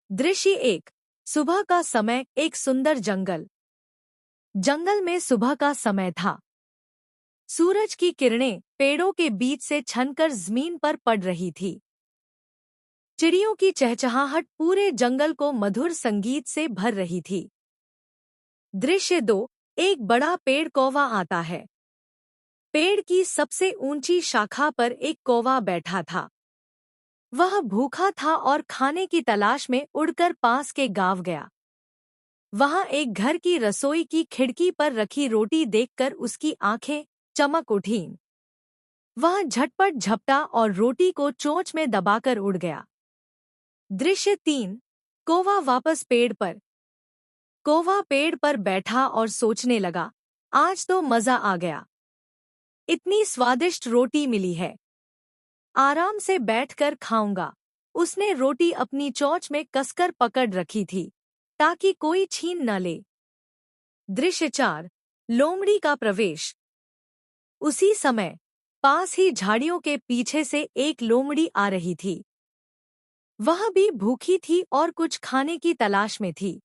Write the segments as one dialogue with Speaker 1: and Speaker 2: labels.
Speaker 1: दृश्य एक। सुबह का समय, एक सुंदर जंगल। जंगल में सुबह का समय था। सूरज की किरणें पेड़ों के बीच से छनकर जमीन पर पड़ रही थी। चिड़ियों की चहचहाहट पूरे जंगल को मधुर संगीत से भर रही थी। दृश्य दो। एक बड़ा पेड़ कौवा आता है। पेड़ की सबसे ऊंची शाखा पर एक कौवा बैठा था। वह भूखा था और खाने की तलाश में उड़कर पास के गांव गया। वहां एक घर की रसोई की खिड़की पर रखी रोटी देखकर उसकी आंखें चमक उठीं। वह झटपट झपटा और रोटी को चोंच में दबाकर उड़ गया। दृश्य तीन। कौवा वापस पेड़ पर। कौवा पेड़ पर बैठा और सोचने लगा, आज तो मजा आ गया। इतनी स्वादिष्ट रोटी मिली है, आराम से बैठकर खाऊंगा। उसने रोटी अपनी चोंच में कसकर पकड़ रखी थी ताकि कोई छीन न ले। दृश्य चार। लोमड़ी का प्रवेश। उसी समय पास ही झाड़ियों के पीछे से एक लोमड़ी आ रही थी। वह भी भूखी थी और कुछ खाने की तलाश में थी।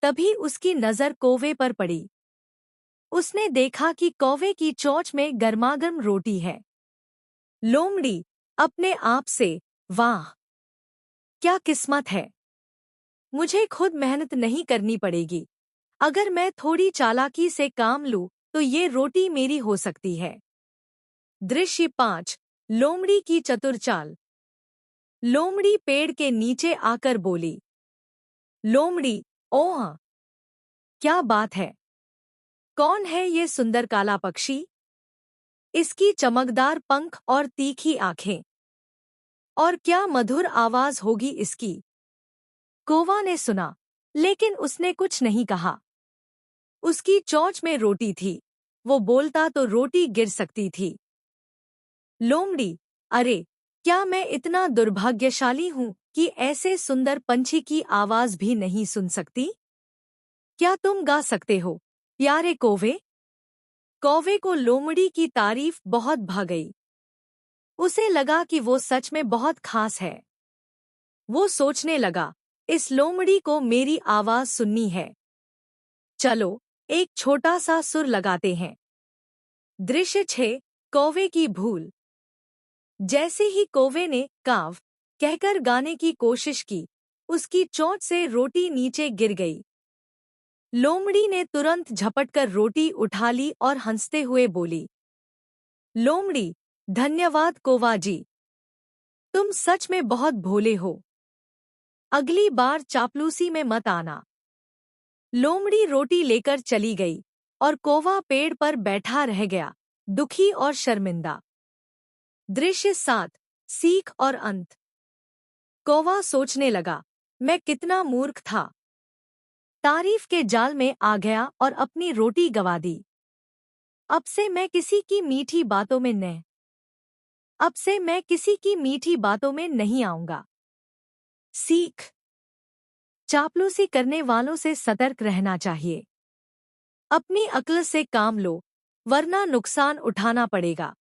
Speaker 1: तभी उसकी नजर कौवे पर पड़ी। उसने देखा कि कौवे की चोंच में गर्मागर्म रोटी है। लोमड़ी अपने आप से, वाह, क्या किस्मत है। मुझे खुद मेहनत नहीं करनी पड़ेगी। अगर मैं थोड़ी चालाकी से काम लूं तो ये रोटी मेरी हो सकती है। दृश्य पाँच। लोमड़ी की चतुर चाल। लोमड़ी पेड़ के नीचे आकर बोली, लोमड़ी, ओह, क्या बात है। कौन है ये सुंदर काला पक्षी? इसकी चमकदार पंख और तीखी आंखें, और क्या मधुर आवाज होगी इसकी। कौवा ने सुना, लेकिन उसने कुछ नहीं कहा। उसकी चोंच में रोटी थी, वो बोलता तो रोटी गिर सकती थी। लोमड़ी, अरे, क्या मैं इतना दुर्भाग्यशाली हूँ कि ऐसे सुंदर पंछी की आवाज भी नहीं सुन सकती? क्या तुम गा सकते हो, प्यारे कौवे? कौवे को लोमड़ी की तारीफ बहुत भा गई। उसे लगा कि वो सच में बहुत खास है। वो सोचने लगा, इस लोमड़ी को मेरी आवाज सुननी है। चलो, एक छोटा सा सुर लगाते हैं। दृश्य छह। कौवे की भूल। जैसे ही कौवे ने काव कहकर गाने की कोशिश की, उसकी चोंच से रोटी नीचे गिर गई। लोमड़ी ने तुरंत झपटकर रोटी उठा ली और हंसते हुए बोली, लोमड़ी, धन्यवाद कौवा जी, तुम सच में बहुत भोले हो। अगली बार चापलूसी में मत आना। लोमड़ी रोटी लेकर चली गई और कौवा पेड़ पर बैठा रह गया, दुखी और शर्मिंदा। दृश्य सात। सीख और अंत। कौवा सोचने लगा, मैं कितना मूर्ख था। तारीफ के जाल में आ गया और अपनी रोटी गवा दी। अब से मैं किसी की मीठी बातों में नहीं आऊंगा। सीख। चापलूसी करने वालों से सतर्क रहना चाहिए। अपनी अक्ल से काम लो, वरना नुकसान उठाना पड़ेगा।